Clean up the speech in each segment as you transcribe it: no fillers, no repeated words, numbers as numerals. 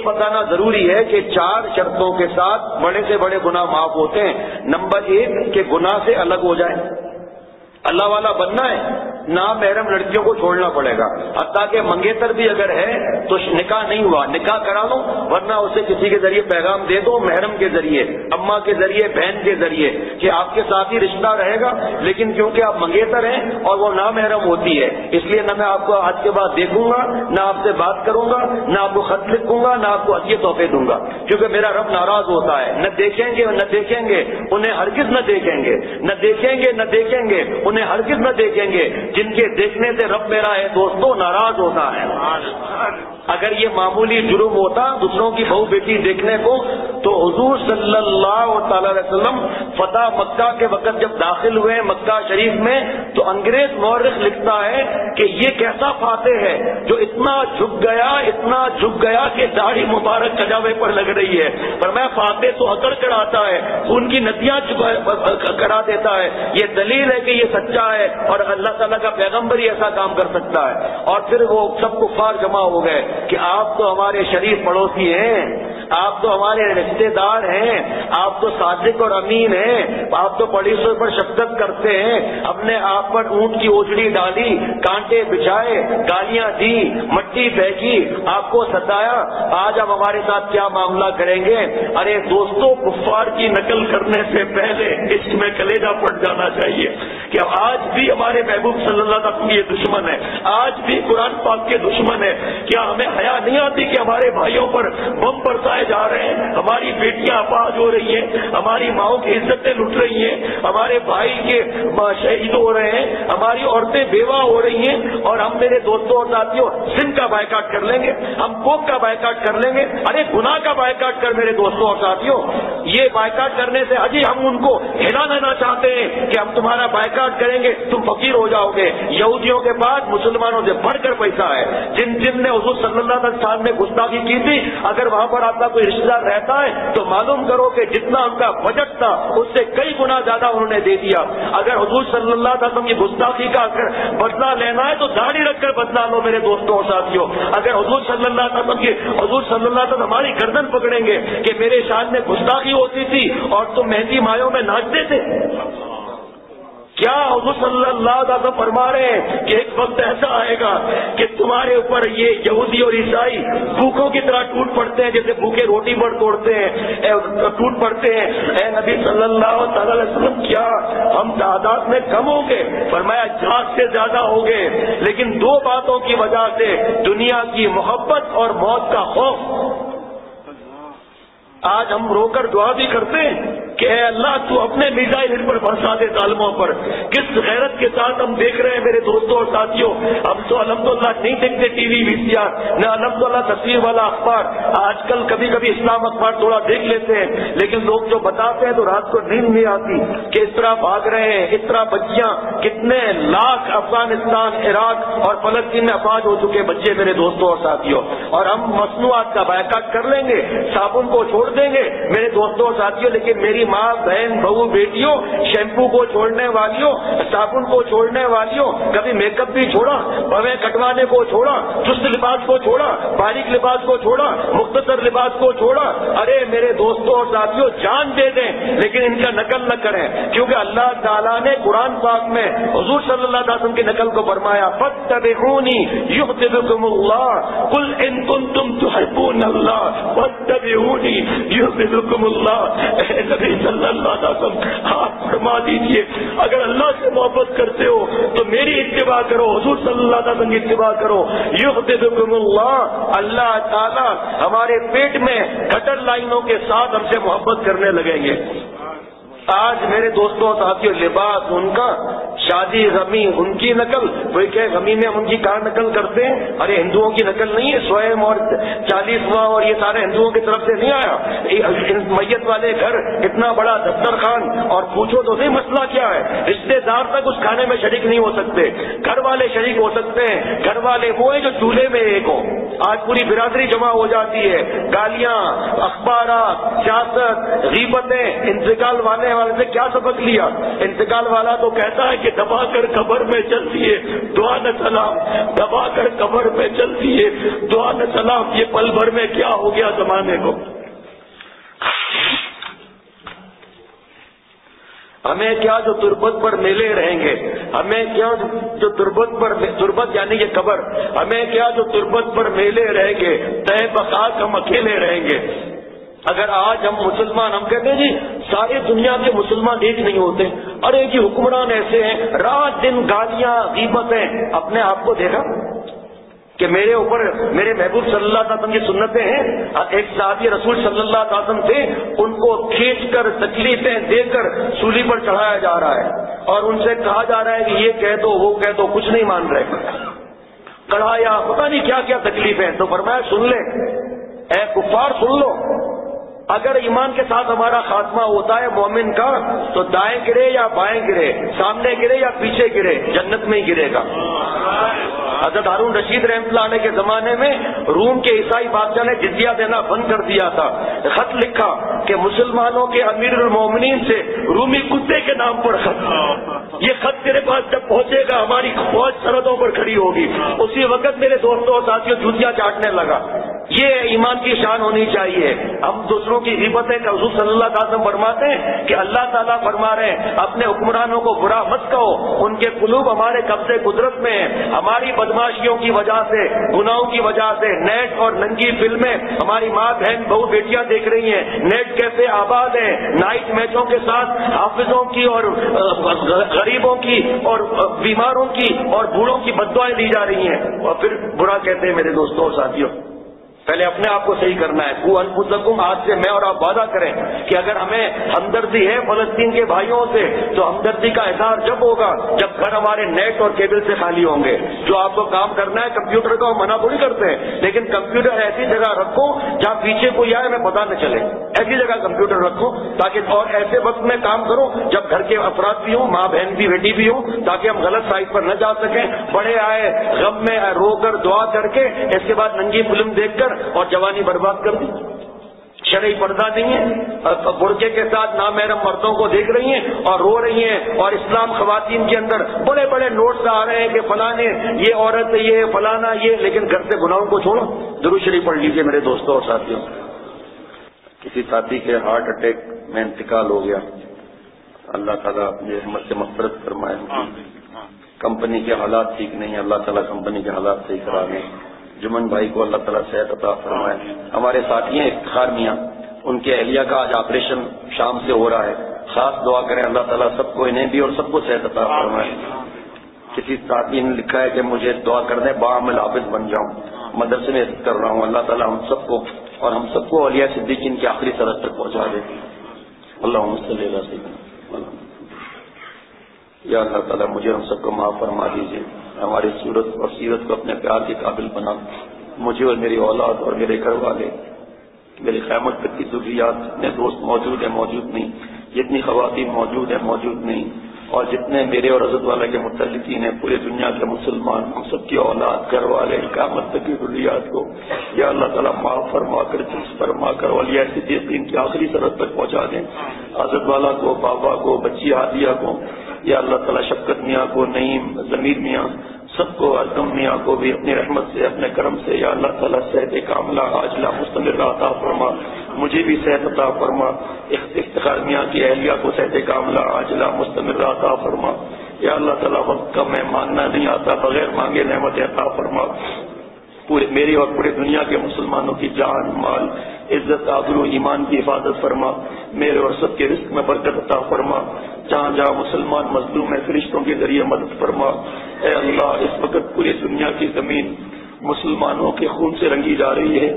بتانا ضروری ہے کہ 4 شرطوں کے ساتھ بڑے سے بڑے گناہ معاف ہوتے ہیں۔ نمبر 1 کہ گناہ سے الگ ہو جائے، اللہ والا بننا ہے، نامحرم لڑکیوں کو چھوڑنا پڑے گا، حتیٰ کہ منگیتر بھی اگر ہے تو نکاح نہیں ہوا نکاح کرا لو، ورنہ اسے کسی کے ذریعے پیغام دے دو، محرم کے ذریعے، اماں کے ذریعے، بہن کے ذریعے، کہ آپ کے ساتھ ہی رشتہ رہے گا، لیکن کیونکہ آپ منگیتر ہیں اور وہ نامحرم ہوتی ہے، اس لیے نہ میں آپ کو آج کے بعد دیکھوں گا، نہ آپ سے بات کروں گا، نہ آپ کو خط لکھوں گا، نہ آپ کو ہدیے تحفے دوں گا، کیونکہ میرا رب ناراض ہوتا ہے۔ نہ دیکھیں گے نہ دیکھیں گے انہیں ہرگز نہ دیکھیں گے، نہ دیکھیں گے نہ دیکھیں گے انہیں ہرگز نہ دیکھیں گے، جن کے دیکھنے سے رب میرا ہے دوستو ناراض ہوتا ہے۔ اگر یہ معمولی جرم ہوتا دوسروں کی بہو بیٹی دیکھنے کو، تو حضور صلی اللہ تعالی علیہ وسلم فتح مکہ کے وقت جب داخل ہوئے مکہ شریف میں، تو انگریز مورخ لکھتا ہے کہ یہ کیسا فاتح ہے جو اتنا جھک گیا کہ داڑھی مبارک کجاوے پر لگ رہی ہے، پر میں فاتح تو اکڑ کر آتا ہے، ان کی ندیاں کرا دیتا ہے، یہ دلیل ہے کہ یہ سچا ہے اور اللہ تعالیٰ کا پیغمبر ہی ایسا کام کر سکتا ہے۔ اور پھر وہ سب کفار جمع ہو گئے کہ آپ تو ہمارے شریف پڑوسی ہیں، آپ تو ہمارے رشتے دار ہیں، آپ تو صادق اور امین ہیں، آپ تو پڑوسیوں پر شفقت کرتے ہیں، اپنے آپ پر اونٹ کی اوجڑی ڈالی، کانٹے بچھائے، گالیاں دی، مٹی پھینکی، آپ کو ستایا، آج آپ ہمارے ساتھ کیا معاملہ کریں گے؟ ارے دوستوں، کفار کی نقل کرنے سے پہلے اس میں کلیجہ پھٹ جانا چاہیے کہ آج بھی ہمارے محبوب صلی اللہ علیہ وسلم یہ دشمن ہے، آج بھی قرآن پاک کے دشمن ہے۔ کیا ہمیں حیا نہیں آتی کہ ہمارے بھائیوں پر بم برسائے جا رہے ہیں، ہماری بیٹیاں افواج ہو رہی ہیں، ہماری ماؤں کی عزتیں لٹ رہی ہیں، ہمارے بھائی کے شہید ہو رہے ہیں، ہماری عورتیں بیوہ ہو رہی ہیں، اور ہم میرے دوستوں اور ساتھیوں سن کا بائیکاٹ کر لیں گے، ہم کوک کا بائیکاٹ کر لیں گے؟ ارے گناہ کا بائیکاٹ کر میرے دوستوں اور ساتھیوں۔ یہ بائیکاٹ کرنے سے اجی ہم ان کو ہلا دینا چاہتے ہیں کہ ہم تمہارا بائیکاٹ کریں گے تم فقیر ہو جاؤ گے۔ یہودیوں کے پاس مسلمانوں سے بڑھ کر پیسہ ہے، جن نے حضور صلی اللہ علیہ وسلم نے گستاخی کی تھی، اگر وہاں پر آپ کا کوئی رشتہ دار رہتا ہے تو معلوم کرو کہ جتنا ان کا بجٹ تھا اس سے کئی گنا زیادہ انہوں نے دے دیا۔ اگر حضور صلی اللہ علیہ وسلم کی گستاخی کا اگر بدلہ لینا ہے تو داڑھی رکھ کر بدلہ لو میرے دوستوں اور ساتھیوں۔ اگر حضور صلی اللہ علیہ وسلم ہماری گردن پکڑیں گے کہ میرے شان میں گستاخی ہوتی تھی اور تم مہندی مایوں میں ناچتے تھے، کیا حضور صلی اللہ علیہ وسلم فرما رہے ہیں کہ ایک وقت ایسا آئے گا کہ تمہارے اوپر یہ یہودی اور عیسائی بھوکوں کی طرح ٹوٹ پڑتے ہیں، جیسے بھوکے روٹی پر توڑتے ہیں، ٹوٹ پڑتے ہیں۔ اے نبی صلی اللہ علیہ وسلم، کیا ہم تعداد میں کم ہوں گے؟ فرمایا جان سے زیادہ ہوں گے، لیکن 2 باتوں کی وجہ سے، دنیا کی محبت اور موت کا خوف۔ آج ہم رو کر دعا بھی کرتے ہیں کہ اے اللہ تو اپنے میزائل ان پر برسا دے ظالموں پر۔ کس غیرت کے ساتھ ہم دیکھ رہے ہیں میرے دوستوں اور ساتھیوں، ہم تو الحمدللہ نہیں دیکھتے ٹی وی VCR، نہ الحمدللہ تصویر والا اخبار۔ آج کل کبھی کبھی اسلام اخبار تھوڑا دیکھ لیتے ہیں، لیکن لوگ جو بتاتے ہیں تو رات کو نیند نہیں آتی کہ اس طرح بھاگ رہے ہیں، اس طرح بچیاں، کتنے لاکھ افغانستان، عراق اور فلسطین میں افواج ہو چکے بچے میرے دوستوں اور ساتھیوں، اور ہم مصنوعات کا بائیکاٹ کر لیں گے، صابن کو چھوڑ دیں گے میرے دوستوں اور ساتھیوں۔ لیکن میری ماں، بہن، بہو، بیٹیوں، شیمپو کو چھوڑنے والیوں، صابن کو چھوڑنے والیوں، کبھی میک اپ بھی چھوڑا، بھویں کٹوانے کو چھوڑا، چست لباس کو چھوڑا، باریک لباس کو چھوڑا، مختصر لباس کو چھوڑا۔ ارے میرے دوستوں اور ساتھیوں، جان دے دیں لیکن ان کا نقل نہ کریں، کیونکہ اللہ تعالیٰ نے قرآن پاک میں حضور صلی اللہ علیہ وسلم کی نقل کو فرمایا، فاتبعونی یحببکم اللہ، قل ان کنتم تحبون اللہ فاتبعونی یحببکم اللہ۔ اے نبی صلی اللہ علیہ وسلم، آپ فرما دیجئے اگر اللہ سے محبت کرتے ہو تو میری اتباع کرو، حضور صلی اللہ علیہ وسلم کی اتباع کرو۔ یحببکم اللہ، اللہ تعالیٰ ہمارے پیٹ میں گٹر لائنوں کے ساتھ ہم سے محبت کرنے لگیں گے۔ آج میرے دوستوں ساتھیوں، لباس ان کا، شادی غمی ان کی نقل، کوئی کہ غمی میں ہم ان کی کہاں نقل کرتے ہیں؟ ارے ہندوؤں کی نقل نہیں ہے، سوئم اور 40واں اور یہ سارے ہندوؤں کی طرف سے نہیں آیا۔ میت والے گھر اتنا بڑا دسترخوان، اور پوچھو تو نہیں مسئلہ کیا ہے، رشتے دار تک اس کھانے میں شریک نہیں ہو سکتے، گھر والے شریک ہو سکتے ہیں، گھر والے وہ ہیں جو چولہے میں ایک ہو۔ آج پوری برادری جمع ہو جاتی ہے، گالیاں، اخبارات، سیاست، غیبتیں۔ انتقال والے سے کیا سبق لیا؟ انتقال والا تو کہتا ہے کہ دبا کر قبر میں چل دیے دعا نہ سلام، دبا کر قبر میں چل دیے دعا نہ سلام۔ یہ پل بھر میں کیا ہو گیا زمانے کو؟ ہمیں کیا جو تربت پر میلے رہیں گے، ہمیں کیا جو تربت یعنی کہ قبر، ہمیں کیا جو تربت پر میلے رہیں گے، تہ بخاک ہم اکیلے رہیں گے۔ اگر آج ہم مسلمان، ہم کہتے ہیں جی ساری دنیا کے مسلمان ایک نہیں ہوتے، ارے جی حکمران ایسے ہیں، رات دن گالیاں غیبتیں۔ اپنے آپ کو دیکھا کہ میرے اوپر میرے محبوب صلی اللہ علیہ وسلم کی سنتیں ہیں؟ ایک صحابی رسول صلی اللہ علیہ وسلم تھے، ان کو کھینچ کر تکلیفیں دے کر سولی پر چڑھایا جا رہا ہے اور ان سے کہا جا رہا ہے کہ یہ کہہ دو وہ کہہ دو، کچھ نہیں مان رہے، کڑھایا پتہ نہیں کیا کیا تکلیفیں۔ تو فرمایا سن لے اے کفار، سن لو، اگر ایمان کے ساتھ ہمارا خاتمہ ہوتا ہے مومن کا تو دائیں گرے یا بائیں گرے، سامنے گرے یا پیچھے گرے، جنت میں ہی گرے گا۔ حضرت ہارون رشید رحمۃ اللہ علیہ کے زمانے میں روم کے عیسائی بادشاہ نے جزیہ دینا بند کر دیا تھا، خط لکھا کہ مسلمانوں کے امیر المومنین سے رومی کتے کے نام پر خط، یہ خط تیرے پاس جب پہنچے گا ہماری فوج سرحدوں پر کھڑی ہوگی۔ اسی وقت میرے دوستوں اور ساتھیوں جوتیاں چاٹنے لگا۔ یہ ایمان کی شان ہونی چاہیے۔ ہم دوسروں کی غیبتیں کہ حضور صلی اللہ علیہ وسلم فرماتے ہیں کہ اللہ تعالیٰ فرما رہے ہیں اپنے حکمرانوں کو برا مت کہو، ان کے قلوب ہمارے قبضے قدرت میں ہیں۔ ہماری بدماشیوں کی وجہ سے، گناہوں کی وجہ سے نیٹ اور ننگی فلمیں ہماری ماں بہن بہو بیٹیاں دیکھ رہی ہیں، نیٹ کیسے آباد ہے، نائٹ میچوں کے ساتھ حافظوں کی اور غریبوں کی اور بیماروں کی اور بوڑھوں کی بددعائیں دی جا رہی ہیں اور پھر برا کہتے ہیں۔ میرے دوستوں اور ساتھیوں، پہلے اپنے آپ کو صحیح کرنا ہے۔ قوا انفسکم، آج سے میں اور آپ وعدہ کریں کہ اگر ہمیں ہمدردی ہے فلسطین کے بھائیوں سے تو ہمدردی کا اظہار جب ہوگا جب گھر ہمارے نیٹ اور کیبل سے خالی ہوں گے۔ جو آپ کو کام کرنا ہے کمپیوٹر کا، منع تھوڑی کرتے ہیں، لیکن کمپیوٹر ایسی جگہ رکھو جہاں پیچھے کوئی آئے ہمیں پتہ نہ چلے، ایسی جگہ کمپیوٹر رکھو تاکہ، اور ایسے وقت میں کام کرو جب گھر کے افراد بھی ہوں، ماں بہن بھی بیٹی بھی ہوں، تاکہ ہم غلط سائٹ پر نہ جا سکیں۔ بڑے آئے غم میں رو کر دعا کر کے اس کے بعد ننگی فلم دیکھ کر اور جوانی برباد کر دی۔ شرعی پردہ نہیں ہے، برقعے کے ساتھ نامحرم مردوں کو دیکھ رہی ہیں اور رو رہی ہیں، اور اسلام خواتین کے اندر بڑے بڑے نوٹس آ رہے ہیں کہ فلانے یہ عورت یہ فلانا یہ، لیکن گھر سے گناہوں کو چھوڑو۔ درود شریف پڑھ لیجیے میرے دوستوں اور ساتھیوں۔ کسی ساتھی کے ہارٹ اٹیک میں انتقال ہو گیا، اللہ تعالیٰ اپنی رحمت سے مغفرت فرمائے۔ کمپنی کے حالات ٹھیک نہیں، اللہ تعالیٰ کمپنی کے حالات صحیح کرا دیں۔ جمن بھائی کو اللہ تعالیٰ صحت عطا فرمائے۔ ہمارے ساتھی ہیں افتخار میاں، ان کے اہلیہ کا آج آپریشن شام سے ہو رہا ہے، خاص دعا کریں اللہ تعالیٰ سب کو، انہیں بھی اور سب کو صحت عطا فرمائے۔ کسی ساتھی نے لکھا ہے کہ مجھے دعا کر دیں باعمل حافظ بن جاؤں، مدرسے میں عزت کر رہا ہوں، اللہ تعالیٰ ہم سب کو اور ہم سب کو اولیاء صدیقین کی آخری سرحد تک پہنچا دے۔ اللہم صلی علی سیدنا، یا اللہ تعالیٰ مجھے ہم سب کو معاف فرما دیجیے، ہماری صورت اور سیرت کو اپنے پیار کے قابل بنا، مجھے اور میری اولاد اور میرے گھر والے، میری قیامت تک کی ذریات، جتنے دوست موجود ہیں موجود نہیں، جتنی خواتین موجود ہیں موجود نہیں، اور جتنے میرے اور حضرت والا کے متعلقین ہیں پوری دنیا کے مسلمان، ہم سب کی اولاد، گھر والے، قیامت تک کی ذریات کو یا اللہ تعالیٰ معاف فرما کر، جس فرما کر اولیاء صدیقین کی آخری سرحد تک پہنچا دیں۔ حضرت والا کو، بابا کو، بچی عادیہ کو، یا اللہ تعالیٰ شفقت میاں کو، نعیم، ضمیر میاں، سب کو، ارکم میاں کو بھی اپنی رحمت سے، اپنے کرم سے یا اللہ تعالیٰ صحت کاملہ عاجلہ مستمرہ عطا فرما، مجھے بھی صحت عطا فرما، افتخار میاں کی اہلیہ کو صحت کاملہ عاجلہ مستمرہ عطا فرما، یا اللہ تعالیٰ وقت کا میں ماننا نہیں آتا، بغیر مانگے نعمت عطا فرما، پورے میری اور پورے دنیا کے مسلمانوں کی جان، مال، عزت، آبرو، ایمان کی حفاظت فرما، میرے اور سب کے رزق میں برکت عطا فرما، جہاں جہاں مسلمان مظلوم ہے فرشتوں کے ذریعے مدد فرما۔ اے اللہ، اس وقت پوری دنیا کی زمین مسلمانوں کے خون سے رنگی جا رہی ہے،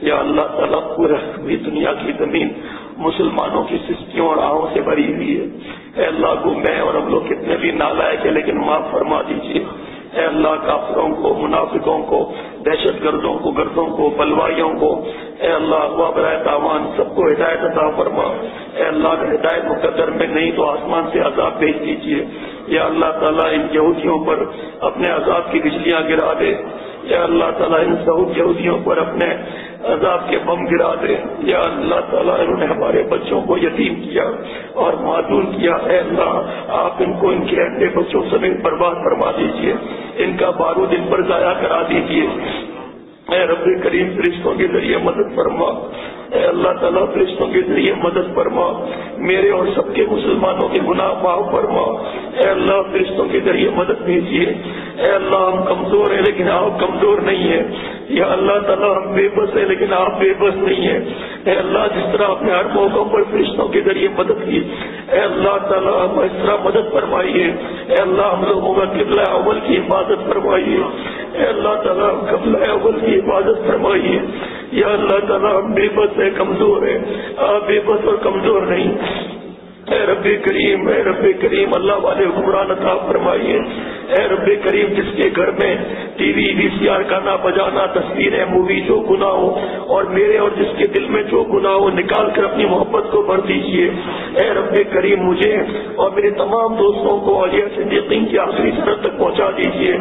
یا اللہ تعالیٰ پوری دنیا کی زمین مسلمانوں کی سستیوں اور آہوں سے بھری ہوئی ہے۔ اے اللہ کو میں اور ہم لوگ کتنے بھی نالائق ہیں لیکن معاف فرما دیجیے۔ اے اللہ، کافروں کو، منافقوں کو، دہشت گردوں کو، گردوں کو، بلوائیوں کو، اے اللہ اغوا برائے تاوان سب کو ہدایت عطا فرما۔ اے اللہ اگر ہدایت مقدر میں نہیں تو آسمان سے عذاب بھیج دیجیے۔ یا اللہ تعالیٰ ان یہودیوں پر اپنے عذاب کی بجلیاں گرا دے۔ یا اللہ تعالیٰ ان سعود یہودیوں پر اپنے عذاب کے بم گرا دے. یا اللہ تعالیٰ انہوں نے ہمارے بچوں کو یتیم کیا اور معذور کیا. اے اللہ آپ ان کو ان کے اہل بچوں سمیت برباد فرما دیجیے, ان کا بارود ان پر ضائع کرا دیجیے. اے رب کریم فرشتوں کے ذریعے مدد فرما. اے اللہ تعالیٰ فرشتوں کے ذریعے مدد فرما, میرے اور سب کے مسلمانوں کے گناہ معاف فرما. اے اللہ فرشتوں کے ذریعے مدد بھیجیے. اے اللہ ہم کمزور ہیں لیکن آپ کمزور نہیں ہیں. یا اللہ تعالیٰ ہم بے بس ہیں لیکن آپ بے بس نہیں ہیں. اے اللہ جس طرح آپ نے ہر موقع پر فرشتوں کے ذریعے مدد کی, اے اللہ تعالیٰ ہم اس طرح مدد فرمائیے. اے اللہ ہم لوگوں کا قبلہ اول کی حفاظت فرمائیے. اے اللہ تعالیٰ ہم قبلہ اول کی حفاظت فرمائیے. یا اللہ تعالیٰ ہم بے بس ہیں, کمزور ہیں, آپ بے بس اور کمزور نہیں. اے رب کریم, اے رب کریم اللہ والے حکمران عطا فرمائیے. اے رب کریم جس کے گھر میں ٹی وی وی سی آر گانا بجانا تصویریں مووی جو گناہ ہو, اور میرے اور جس کے دل میں جو گناہ ہو نکال کر اپنی محبت کو بھر دیجیے. اے رب کریم مجھے اور میرے تمام دوستوں کو عالیہ صدیقین کی آخری سرحد تک پہنچا دیجیے.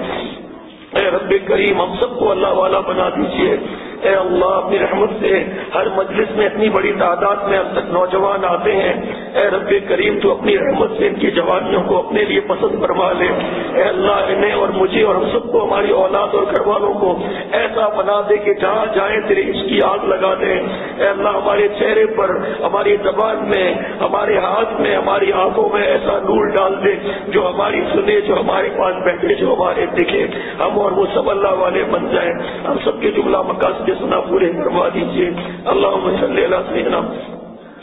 اے رب کریم ہم سب کو اللہ والا بنا دیجیے. اے اللہ اپنی رحمت سے ہر مجلس میں اتنی بڑی تعداد میں اب تک نوجوان آتے ہیں. اے رب کریم تو اپنی رحمت سے ان کی جوانیوں کو اپنے لیے پسند فرما لے. اے اللہ انہیں اور مجھے اور ہم سب کو, ہماری اولاد اور گھر والوں کو ایسا بنا دے کہ جہاں جائیں تیرے عشق کی آگ لگا دے. اے اللہ ہمارے چہرے پر, ہماری زبان میں, ہمارے ہاتھ میں, ہماری آنکھوں میں ایسا نور ڈال دے جو ہماری سنے, جو ہمارے پاس بیٹھے, جو ہمارے دکھے, ہم اور وہ سب اللہ والے بن جائیں. ہم سب کے جملہ مقاصد سنا پورے کروا دیجیے. اللہم صلی علی سیدنا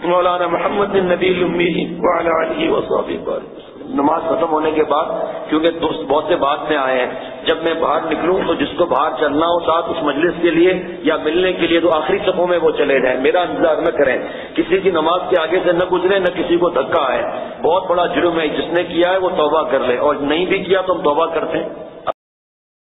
مولانا محمد النبی الامی وعلی آلہ وصحبہ وسلم. نماز ختم ہونے کے بعد, کیونکہ دوست بہت سے بات میں آئے ہیں, جب میں باہر نکلوں تو جس کو باہر چلنا ہو ساتھ اس مجلس کے لیے یا ملنے کے لیے تو آخری صفوں میں وہ چلے جائیں. میرا انتظار نہ کریں, کسی کی نماز کے آگے سے نہ گزرے, نہ کسی کو دھکا آئے. بہت بڑا جرم ہے, جس نے کیا ہے وہ توبہ کر لے, اور نہیں بھی کیا تو ہم توبہ کرتے ہیں.